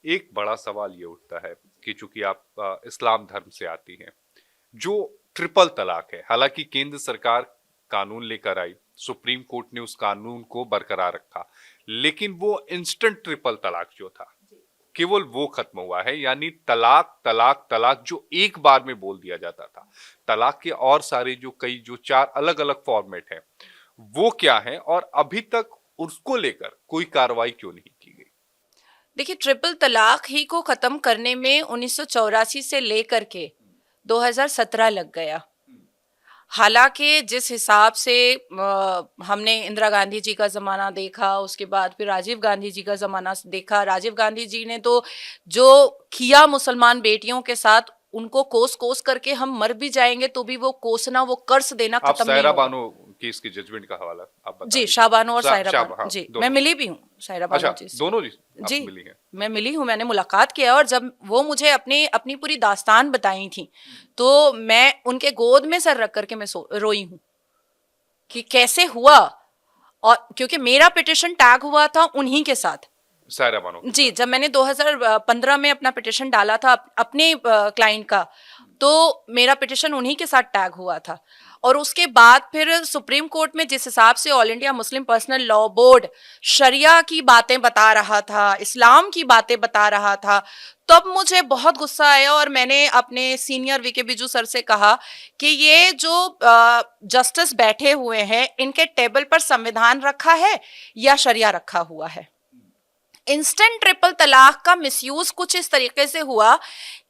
एक बड़ा सवाल ये उठता है कि चूंकि आप इस्लाम धर्म से आती हैं, जो ट्रिपल तलाक है, हालांकि केंद्र सरकार कानून लेकर आई, सुप्रीम कोर्ट ने उस कानून को बरकरार रखा, लेकिन वो इंस्टेंट ट्रिपल तलाक जो था केवल वो खत्म हुआ है। यानी तलाक तलाक तलाक जो एक बार में बोल दिया जाता था, तलाक के और सारे जो कई जो चार अलग अलग फॉर्मेट हैं वो क्या है, और अभी तक उसको लेकर कोई कार्रवाई क्यों नहीं की गई? देखिए, ट्रिपल तलाक ही को खत्म करने में 1984 से लेकर के 2017 लग गया। हालांकि जिस हिसाब से हमने इंदिरा गांधी जी का ज़माना देखा, उसके बाद फिर राजीव गांधी जी का ज़माना देखा। राजीव गांधी जी ने तो जो किया मुसलमान बेटियों के साथ, उनको कोस कोस करके हम मर भी जाएंगे तो भी वो कोसना, वो कर्ज देना आप खत्म नहीं सायरा होगा। बानो केस की जजमेंट का हवाला आप बता जी, दीजिए। शाहबानो और सायरा शाह, बानो, हाँ, जी मैं दोनों। मिली भी हूँ सायरा बानो अच्छा, जी से। दोनों जी आप जी, मिली हैं? मैं मिली हूँ, मैंने मुलाकात किया और जब वो मुझे अपनी अपनी पूरी दास्तान बताई थी तो मैं उनके गोद में सर रख करके मैं रोई हूँ कि कैसे हुआ। और क्योंकि मेरा पिटिशन टैग हुआ था उन्हीं के साथ। सायरा बानो के जी, साथ। जब मैंने 2015 में अपना पिटिशन डाला था अपने क्लाइंट का, तो मेरा पिटिशन उन्हीं के साथ टैग हुआ था। और उसके बाद फिर सुप्रीम कोर्ट में जिस हिसाब से all India Muslim personal law board शरिया की बातें बता रहा था, इस्लाम की बातें बता रहा था, तब मुझे बहुत गुस्सा आया और मैंने अपने सीनियर वीके बिजू सर से कहा कि ये जो जस्टिस बैठे हुए हैं, इनके टेबल पर संविधान रखा है या शरिया रखा हुआ है। इंस्टेंट ट्रिपल तलाक का मिसयूज कुछ इस तरीके से हुआ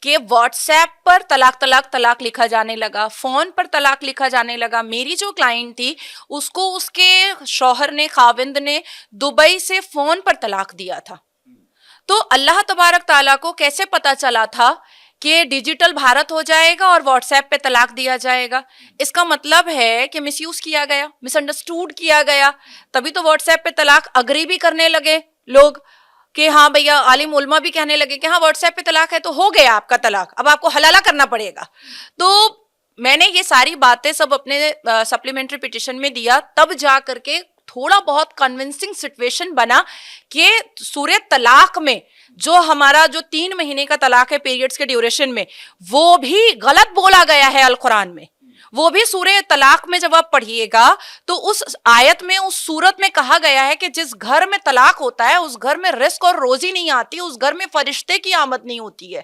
कि व्हाट्सएप पर तलाक तलाक तलाक लिखा जाने लगा, फोन पर तलाक लिखा जाने लगा। मेरी जो क्लाइंट थी उसको उसके शौहर ने, खाविंद ने दुबई से फोन पर तलाक दिया था। तो अल्लाह तबारक ताला को कैसे पता चला था कि डिजिटल भारत हो जाएगा और व्हाट्सएप पे तलाक दिया जाएगा? इसका मतलब है कि मिसयूज किया गया, मिसअंडरस्टूड किया गया। तभी तो व्हाट्सएप पे तलाक अग्री भी करने लगे लोग कि हाँ भैया, आलिम उलमा भी कहने लगे कि हाँ व्हाट्सएप पे तलाक है तो हो गया आपका तलाक, अब आपको हलाला करना पड़ेगा। तो मैंने ये सारी बातें सब अपने सप्लीमेंट्री पिटिशन में दिया, तब जा करके थोड़ा बहुत कन्विंसिंग सिचुएशन बना कि सूरह तलाक में जो हमारा जो 3 महीने का तलाक है पीरियड्स के ड्यूरेशन में, वो भी गलत बोला गया है अल कुरान में। वो भी सूरह तलाक में जब आप पढ़िएगा तो उस आयत में, उस सूरत में कहा गया है कि जिस घर में तलाक होता है उस घर में रिस्क और रोजी नहीं आती, उस घर में फरिश्ते की आमद नहीं होती है।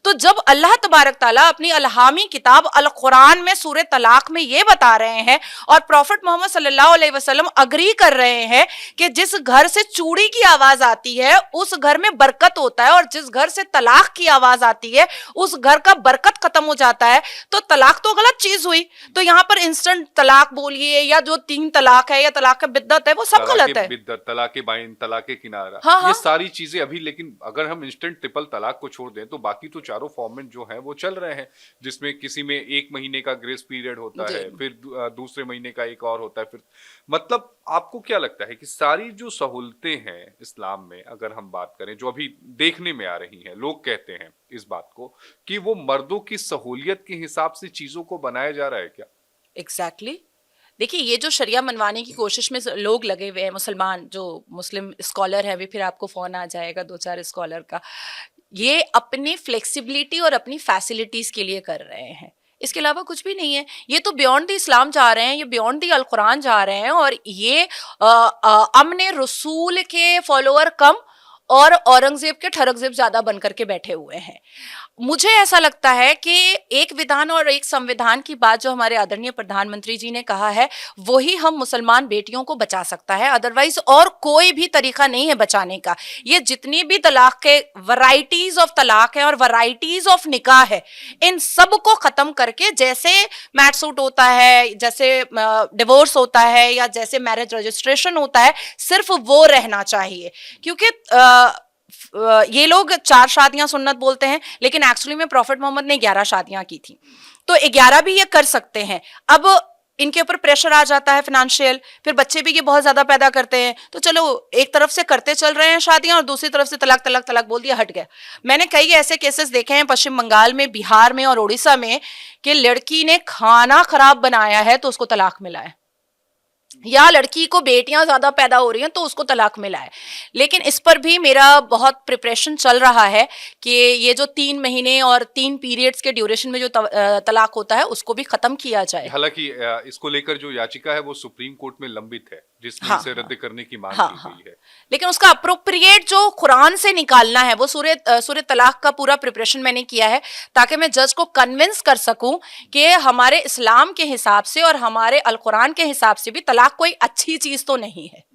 तो जब अल्लाह तबारक ताला अपनी अलहामी किताब अल कुरान में सूरह तलाक में ये बता रहे हैं और प्रॉफिट मोहम्मद सल्लल्लाहु अलैहि वसल्लम अग्री कर रहे हैं कि जिस घर से चूड़ी की आवाज आती है उस घर में बरकत होता है, और जिस घर से तलाक की आवाज आती है उस घर का बरकत खत्म हो जाता है, तो तलाक तो गलत चीज हुई। तो यहाँ पर इंस्टेंट तलाक बोलिए या जो 3 तलाक है या तलाक का बिद्दत है, वो सब तलाके गलत है। बिद्दत, तलाके बाइन, तलाके किनारा, हाँ ये हाँ सारी चीजें अभी, लेकिन अगर हम इंस्टेंट ट्रिपल तलाक को छोड़ दें तो बाकी तो चारों फॉर्मेट जो हैं वो चल रहे हैं, जिसमें किसी में 1 महीने का ग्रेस पीरियड होता जी। है, फिर दूसरे महीने का एक और होता है, फिर मतलब आपको क्या लगता है कि सारी जो सहूलतें हैं इस्लाम में, अगर हम बात करें जो अभी देखने में आ रही हैं, लोग कहते हैं इस बात को कि वो मर्दों की सहूलियत के हिसाब से चीजों को बनाया जा रहा है क्या? Exactly exactly. देखिए, ये जो शरिया मनवाने की कोशिश में लोग लगे हुए हैं, मुसलमान जो मुस्लिम स्कॉलर है, अभी फिर आपको फोन आ जाएगा 2-4 स्कॉलर का, ये अपनी फ्लेक्सिबिलिटी और अपनी फैसिलिटीज के लिए कर रहे हैं, इसके अलावा कुछ भी नहीं है। ये तो बियॉन्ड द इस्लाम जा रहे हैं, ये बियॉन्ड द अल कुरान जा रहे हैं, और ये अमने रसूल के फॉलोअर कम और औरंगजेब के ठरकजेब ज्यादा बन करके बैठे हुए हैं। मुझे ऐसा लगता है कि एक विधान और एक संविधान की बात जो हमारे आदरणीय प्रधानमंत्री जी ने कहा है, वही हम मुसलमान बेटियों को बचा सकता है, अदरवाइज और कोई भी तरीका नहीं है बचाने का। ये जितनी भी तलाक के वैरायटीज ऑफ तलाक है और वैरायटीज ऑफ निकाह है, इन सब को खत्म करके, जैसे मैट सूट होता है, जैसे डिवोर्स होता है, या जैसे मैरिज रजिस्ट्रेशन होता है, सिर्फ वो रहना चाहिए। क्योंकि ये लोग 4 शादियां सुन्नत बोलते हैं, लेकिन एक्चुअली में प्रॉफिट मोहम्मद ने 11 शादियां की थी, तो 11 भी ये कर सकते हैं। अब इनके ऊपर प्रेशर आ जाता है फिनेंशियल, फिर बच्चे भी ये बहुत ज्यादा पैदा करते हैं, तो चलो एक तरफ से करते चल रहे हैं शादियां और दूसरी तरफ से तलाक तलाक तलाक बोल दिया, हट गया। मैंने कई ऐसे केसेस देखे हैं पश्चिम बंगाल में, बिहार में और उड़ीसा में कि लड़की ने खाना खराब बनाया है तो उसको तलाक मिला है। या लड़की को बेटियां ज्यादा पैदा हो रही हैं तो उसको तलाक मिला है। लेकिन इस पर भी मेरा बहुत प्रिपरेशन चल रहा है कि ये जो 3 महीने और 3 पीरियड्स के ड्यूरेशन में जो तलाक होता है उसको भी खत्म किया जाए। हालांकि इसको लेकर जो याचिका है वो सुप्रीम कोर्ट में लंबित है, जिसमें हाँ इसे हाँ रद्द करने की मांग हाँ की हाँ। गई है। लेकिन उसका अप्रोप्रिएट जो कुरान से निकालना है वो सूर्य तलाक का पूरा प्रिपरेशन मैंने किया है, ताकि मैं जज को कन्विंस कर सकूं कि हमारे इस्लाम के हिसाब से और हमारे अल कुरान के हिसाब से भी तलाक कोई अच्छी चीज तो नहीं है।